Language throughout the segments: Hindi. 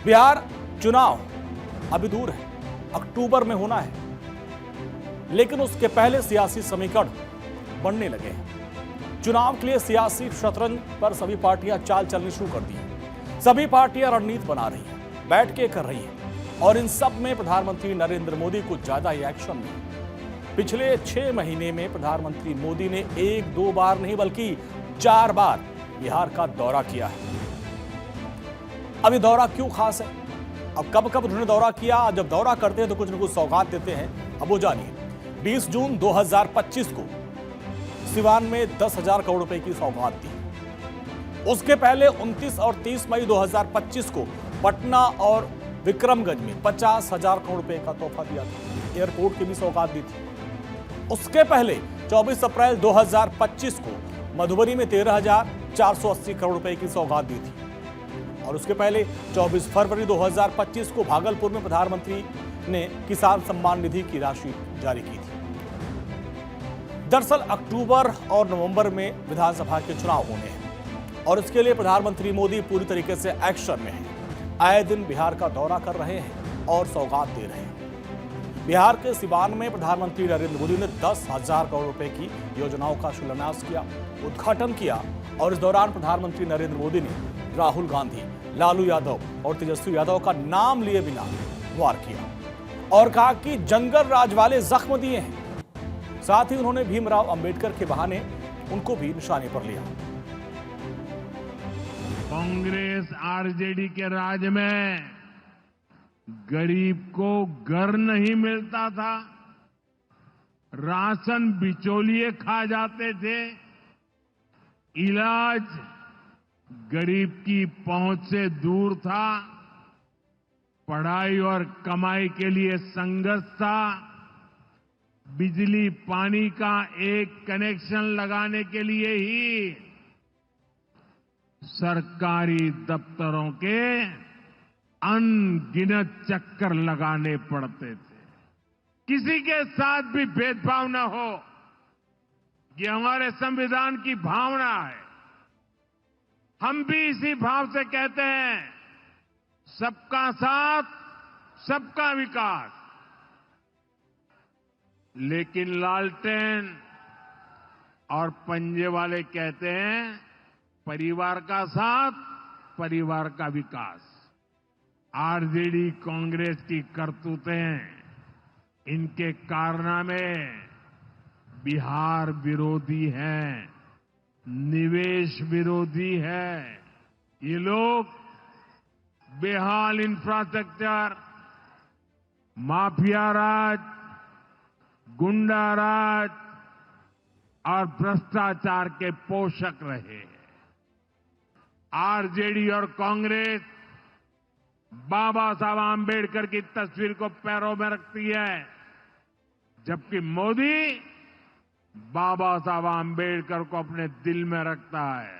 बिहार चुनाव अभी दूर है, अक्टूबर में होना है, लेकिन उसके पहले सियासी समीकरण बनने लगे हैं। चुनाव के लिए सियासी शतरंज पर सभी पार्टियां चाल चलनी शुरू कर दी हैं। सभी पार्टियां रणनीति बना रही हैं, बैठकें कर रही हैं और इन सब में प्रधानमंत्री नरेंद्र मोदी कुछ ज्यादा ही एक्शन में। पिछले 6 महीने में प्रधानमंत्री मोदी ने 1-2 बार नहीं बल्कि 4 बार बिहार का दौरा किया है। अब ये दौरा क्यों खास है? अब कब कब उन्होंने दौरा किया? जब दौरा करते हैं तो कुछ न कुछ सौगात देते हैं। अब वो जानिए। 20 जून 2025 को सिवान में 10,000 करोड़ रुपए की सौगात दी। उसके पहले 29 और 30 मई 2025 को पटना और विक्रमगंज में 50,000 करोड़ रुपए का तोहफा दिया था। एयरपोर्ट की भी सौगात दी थी। उसके पहले 24 अप्रैल 2025 को मधुबनी में 13,480 करोड़ रुपए की सौगात दी थी। और उसके पहले 24 फरवरी 2025 को भागलपुर में प्रधानमंत्री ने किसान सम्मान निधि की राशि जारी की थी। दरअसल अक्टूबर और नवंबर में विधानसभा के चुनाव होने हैं और इसके लिए प्रधानमंत्री मोदी पूरी तरीके से एक्शन में हैं। आए दिन बिहार का दौरा कर रहे हैं और सौगात दे रहे हैं। बिहार के सिवान में प्रधानमंत्री नरेंद्र मोदी ने 10,000 करोड़ रुपए की योजनाओं का शिलान्यास किया, उद्घाटन किया और इस दौरान प्रधानमंत्री नरेंद्र मोदी ने राहुल गांधी, लालू यादव और तेजस्वी यादव का नाम लिए बिना वार किया और कहा कि जंगल राज वाले जख्म दिए हैं। साथ ही उन्होंने भीमराव अंबेडकर के बहाने उनको भी निशाने पर लिया। कांग्रेस आरजेडी के राज में गरीब को घर नहीं मिलता था, राशन बिचौलिए खा जाते थे, इलाज गरीब की पहुंच से दूर था, पढ़ाई और कमाई के लिए संघर्ष था, बिजली पानी का एक कनेक्शन लगाने के लिए ही सरकारी दफ्तरों के अनगिनत चक्कर लगाने पड़ते थे। किसी के साथ भी भेदभाव न हो, ये हमारे संविधान की भावना है। हम भी इसी भाव से कहते हैं, सबका साथ, सबका विकास। लेकिन लालटेन और पंजे वाले कहते हैं, परिवार का साथ, परिवार का विकास। आरजेडी कांग्रेस की करतूतें, इनके कारनामे बिहार विरोधी हैं, निवेश विरोधी है। ये लोग बेहाल इंफ्रास्ट्रक्चर, माफिया राज, गुंडा राज और भ्रष्टाचार के पोषक रहे हैं। आरजेडी और कांग्रेस बाबा साहब आंबेडकर की तस्वीर को पैरों में रखती है, जबकि मोदी बाबा साहब आंबेडकर को अपने दिल में रखता है।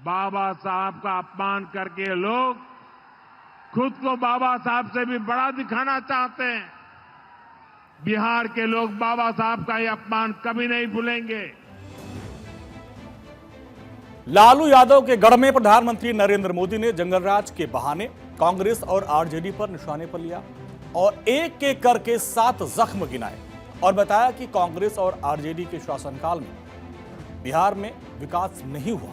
बाबा साहब का अपमान करके लोग खुद को बाबा साहब से भी बड़ा दिखाना चाहते हैं। बिहार के लोग बाबा साहब का ये अपमान कभी नहीं भूलेंगे। लालू यादव के गढ़ में प्रधानमंत्री नरेंद्र मोदी ने जंगलराज के बहाने कांग्रेस और आरजेडी पर निशाने पर लिया और एक एक करके 7 जख्म गिनाए और बताया कि कांग्रेस और आरजेडी के शासनकाल में बिहार में विकास नहीं हुआ।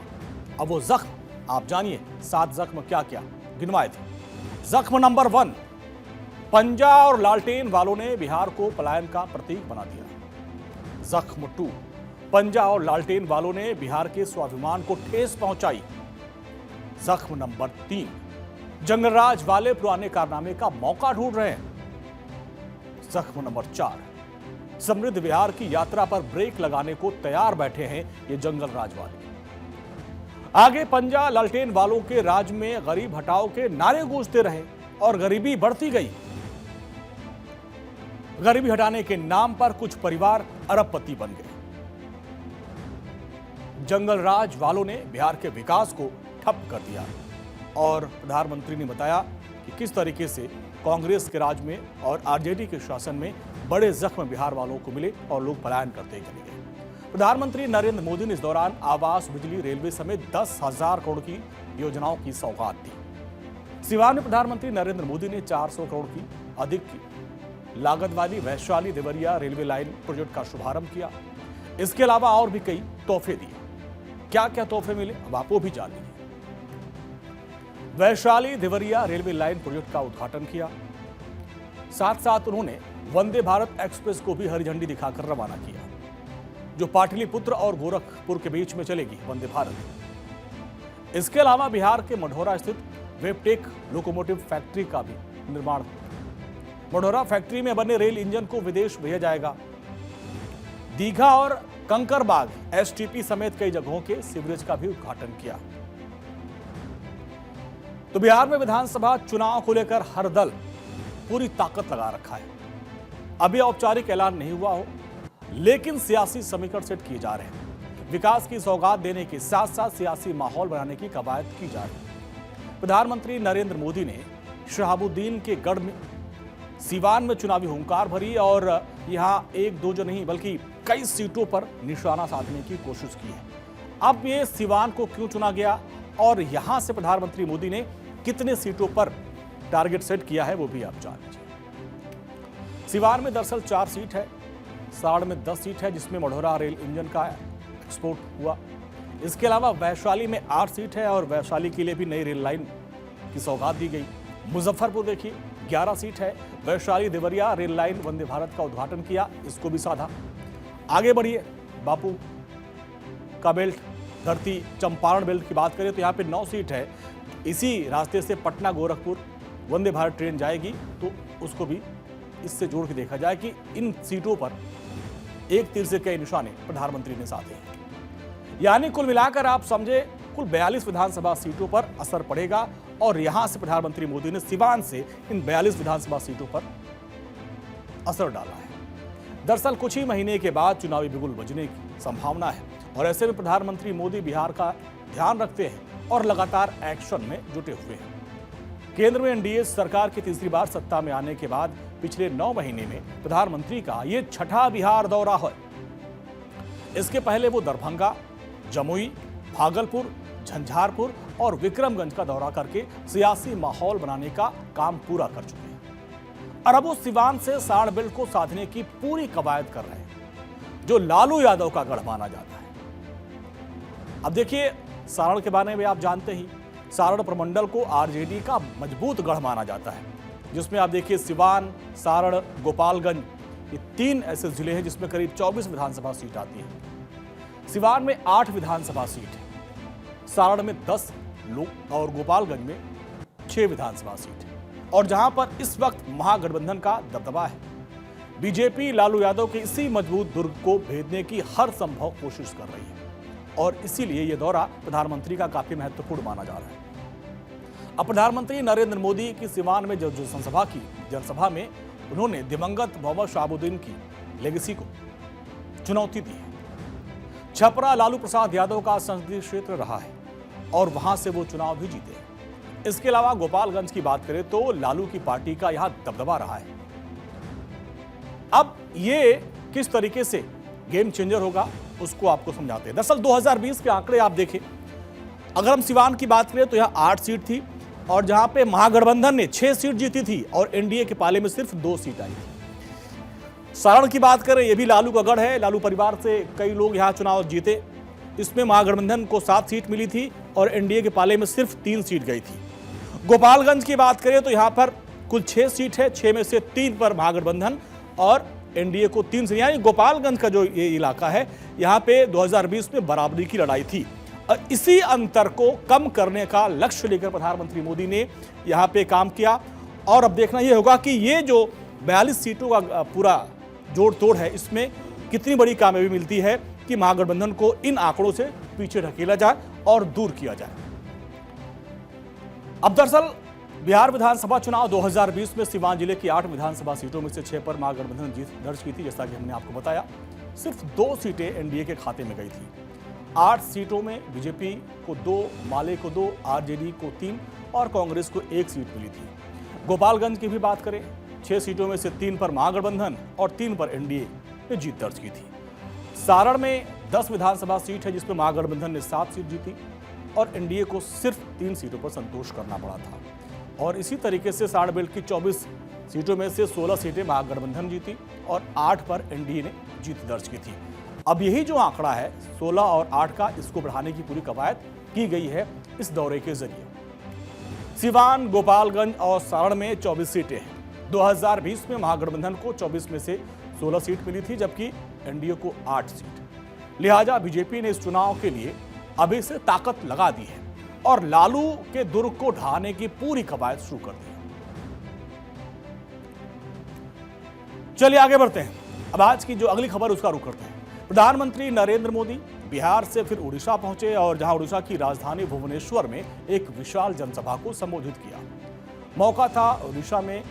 अब वो जख्म आप जानिए, 7 जख्म क्या क्या गिनवाए थे। जख्म नंबर 1, पंजा और लालटेन वालों ने बिहार को पलायन का प्रतीक बना दिया। जख्म 2, पंजा और लालटेन वालों ने बिहार के स्वाभिमान को ठेस पहुंचाई। जख्म नंबर 3, जंगलराज वाले पुराने कारनामे का मौका ढूंढ रहे हैं। जख्म नंबर 4, समृद्ध बिहार की यात्रा पर ब्रेक लगाने को तैयार बैठे हैं ये जंगलराज वाले। आगे पंजा लालटेन वालों के राज में गरीब हटाओ के नारे गूंजते रहे और गरीबी बढ़ती गई। गरीबी हटाने के नाम पर कुछ परिवार अरबपति बन गए। जंगलराज वालों ने बिहार के विकास को ठप कर दिया और प्रधानमंत्री ने बताया कि किस तरीके से कांग्रेस के राज में और आरजेडी के शासन में बड़े जख्म बिहार वालों को मिले और लोग पलायन करते चले गए। प्रधानमंत्री नरेंद्र मोदी ने इस दौरान आवास, बिजली, रेलवे समेत 10,000 करोड़ की योजनाओं की सौगात दी। सिवान में प्रधानमंत्री नरेंद्र मोदी ने 400 करोड़ की अधिक की लागत वाली Vaishali Deoria railway line project का शुभारंभ किया। इसके अलावा और भी कई तोहफे दिए। क्या क्या तोहफे मिले अब आपको भी जान लीजिए। Vaishali Deoria railway line project का उद्घाटन किया। साथ साथ उन्होंने वंदे भारत एक्सप्रेस को भी हरी झंडी दिखाकर रवाना किया, जो पाटलिपुत्र और गोरखपुर के बीच में चलेगी वंदे भारत। इसके अलावा बिहार के मढ़ौरा स्थित वेबटेक लोकोमोटिव फैक्ट्री का भी निर्माण। मढ़ौरा फैक्ट्री में बने रेल इंजन को विदेश भेजा जाएगा। दीघा और कंकरबाग एसटीपी समेत कई जगहों के सीवरेज का भी उद्घाटन किया। तो बिहार में विधानसभा चुनाव को लेकर हर दल पूरी ताकत लगा रखा है। अभी औपचारिक ऐलान नहीं हुआ हो, लेकिन सियासी समीकरण सेट किए जा रहे हैं। विकास की सौगात देने के साथ साथ सियासी माहौल बनाने की कवायद की जा रही है। प्रधानमंत्री नरेंद्र मोदी ने शहाबुद्दीन के गढ़ में सीवान में चुनावी हुंकार भरी और यहां एक दो जो नहीं बल्कि कई सीटों पर निशाना साधने की कोशिश की है। अब ये सीवान को क्यों चुना गया और यहां से प्रधानमंत्री मोदी ने कितने सीटों पर टारगेट सेट किया है वो भी आप जान लीजिए। सीवान में दरअसल 4 सीट है, साड़ में 10 सीट है, जिसमें मढ़ौरा रेल इंजन का एक्सपोर्ट हुआ। इसके अलावा वैशाली में 8 सीट है और वैशाली के लिए भी नई रेल लाइन की सौगात दी गई। मुजफ्फरपुर देखिए 11 सीट है। वैशाली देवरिया रेल लाइन वंदे भारत का उद्घाटन किया, इसको भी साधा। आगे बढ़िए, बापू का बेल्ट धरती चंपारण बेल्ट की बात करें तो यहाँ पे 9 सीट है। इसी रास्ते से पटना गोरखपुर वंदे भारत ट्रेन जाएगी, तो उसको भी इससे जोड़ के देखा जाए कि इन सीटों पर एक तीर से कई निशाने प्रधानमंत्री ने साधे हैं। यानी कुल मिलाकर आप समझे कुल 42 विधानसभा सीटों पर असर पड़ेगा और यहां से प्रधानमंत्री मोदी ने सिवान से इन 42 विधानसभा सीटों पर असर डाला है। दरअसल कुछ ही महीने के बाद चुनावी बिगुल बजने की संभावना है और ऐसे में प्रधानमंत्री मोदी बिहार का ध्यान रखते हैं और लगातार एक्शन में जुटे हुए हैं। केंद्र में एनडीए सरकार की तीसरी बार सत्ता में आने के बाद पिछले 9 महीने में प्रधानमंत्री का यह 6ठा बिहार दौरा है। इसके पहले वो दरभंगा, जमुई, भागलपुर, झंझारपुर और विक्रमगंज का दौरा करके सियासी माहौल बनाने का काम पूरा कर चुके हैं। और अब वो सिवान से साड़ बेल्ट को साधने की पूरी कवायद कर रहे हैं, जो लालू यादव का गढ़ माना जाता है। अब देखिए, सारण के बारे में आप जानते ही, सारण प्रमंडल को आरजेडी का मजबूत गढ़ माना जाता है, जिसमें आप देखिए सिवान, सारण, गोपालगंज, ये 3 ऐसे जिले हैं जिसमें करीब 24 विधानसभा सीट आती है। सिवान में 8 विधानसभा सीट है, सारण में 10 और गोपालगंज में 6 विधानसभा सीट है। और जहां पर इस वक्त महागठबंधन का दबदबा है, बीजेपी लालू यादव के इसी मजबूत दुर्ग को भेदने की हर संभव कोशिश कर रही है और इसीलिए यह दौरा प्रधानमंत्री का काफी महत्वपूर्ण माना जा रहा है। अब प्रधानमंत्री नरेंद्र मोदी की सिवान में जो जनसभा में उन्होंने दिवंगत मोहम्मद शहाबुद्दीन की लेगेसी को चुनौती दी है। छपरा लालू प्रसाद यादव का संसदीय क्षेत्र रहा है और वहां से वो चुनाव भी जीते हैं। इसके अलावा गोपालगंज की बात करें तो लालू की पार्टी का यहां दबदबा रहा है। अब ये किस तरीके से गेम चेंजर होगा उसको आपको समझाते हैं। दरअसल 2020 के आंकड़े आप देखें, अगर हम सिवान की बात करें तो यहां 8 सीट थी और जहां पे महागठबंधन ने 6 सीट जीती थी और एनडीए के पाले में सिर्फ 2 सीट आई थी। सारण की बात करें, यह भी लालू का गढ़ है, लालू परिवार से कई लोग यहां चुनाव जीते। इसमें महागठबंधन को 7 सीट मिली थी और एनडीए के पाले में सिर्फ 3 सीट गई थी। गोपालगंज की बात करें तो यहां पर कुल 6 सीट है, 6 में से 3 पर महागठबंधन और एनडीए को 3 से, यानी गोपालगंज का जो ये इलाका है यहां पे 2020 में बराबरी की लड़ाई थी। और इसी अंतर को कम करने का लक्ष्य लेकर प्रधानमंत्री मोदी ने यहां पे काम किया। और अब देखना यह होगा कि ये जो 42 सीटों का पूरा जोड़ तोड़ है, इसमें कितनी बड़ी कामयाबी मिलती है कि महागठबंधन को इन आंकड़ों से पीछे ढकेला जाए और दूर किया जाए। अब दरअसल बिहार विधानसभा चुनाव 2020 में सिवान जिले की 8 विधानसभा सीटों में से 6 पर महागठबंधन जीत दर्ज की थी। जैसा कि हमने आपको बताया, सिर्फ 2 सीटें एनडीए के खाते में गई थी। 8 सीटों में बीजेपी को 2, माले को 2, आरजेडी को 3 और कांग्रेस को 1 सीट मिली थी। गोपालगंज की भी बात करें, 6 सीटों में से 3 पर महागठबंधन और 3 पर एनडीए ने जीत दर्ज की थी। सारण में 10 विधानसभा सीट है जिसमें महागठबंधन ने 7 सीट जीती और एनडीए को सिर्फ 3 सीटों पर संतोष करना पड़ा था। और इसी तरीके से साठ बेल्ट की 24 सीटों में से 16 सीटें महागठबंधन जीती और 8 पर एनडीए ने जीत दर्ज की थी। अब यही जो आंकड़ा है 16 और 8 का, इसको बढ़ाने की पूरी कवायद की गई है इस दौरे के जरिए। सिवान, गोपालगंज और सारण में 24 सीटें हैं। 2020 में महागठबंधन को 24 में से 16 सीट मिली थी, जबकि एनडीए को 8 सीट। लिहाजा बीजेपी ने इस चुनाव के लिए अभी से ताकत लगा दी है और लालू के दुर्ग को ढहाने की पूरी कवायद शुरू कर दी है। चलिए आगे बढ़ते हैं। अब आज की जो अगली खबर उसका रुख करते हैं। प्रधानमंत्री नरेंद्र मोदी बिहार से फिर उड़ीसा पहुंचे और जहां उड़ीसा की राजधानी भुवनेश्वर में एक विशाल जनसभा को संबोधित किया। मौका था उड़ीसा में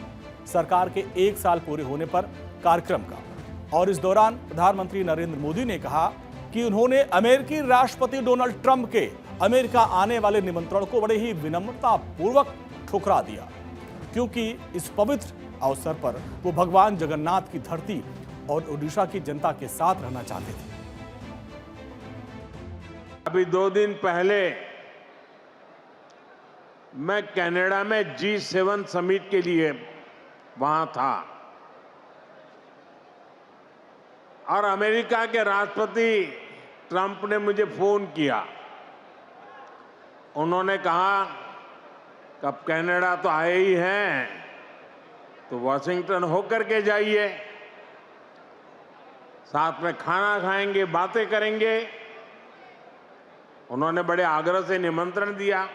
सरकार के 1 साल पूरे होने पर कार्यक्रम का, और इस दौरान प्रधानमंत्री नरेंद्र मोदी ने कहा कि उन्होंने अमेरिकी राष्ट्रपति डोनाल्ड ट्रंप के अमेरिका आने वाले निमंत्रण को बड़े ही विनम्रतापूर्वक ठुकरा दिया, क्योंकि इस पवित्र अवसर पर वो भगवान जगन्नाथ की धरती और उड़ीसा की जनता के साथ रहना चाहते थे। अभी 2 दिन पहले मैं कनाडा में G7 समिट के लिए वहां था और अमेरिका के राष्ट्रपति ट्रंप ने मुझे फोन किया। उन्होंने कहा कि अब कनाडा तो आए ही हैं, तो वॉशिंगटन होकर के जाइए, साथ में खाना खाएंगे, बातें करेंगे। उन्होंने बड़े आग्रह से निमंत्रण दिया।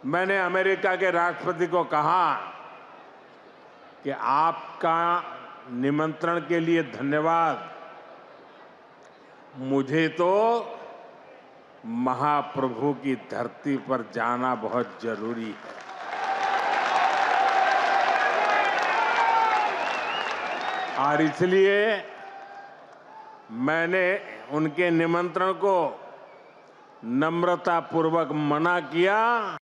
मैंने अमेरिका के राष्ट्रपति को कहा कि आपका निमंत्रण के लिए धन्यवाद, मुझे तो महाप्रभु की धरती पर जाना बहुत जरूरी है। और इसलिए मैंने उनके निमंत्रण को नम्रतापूर्वक मना किया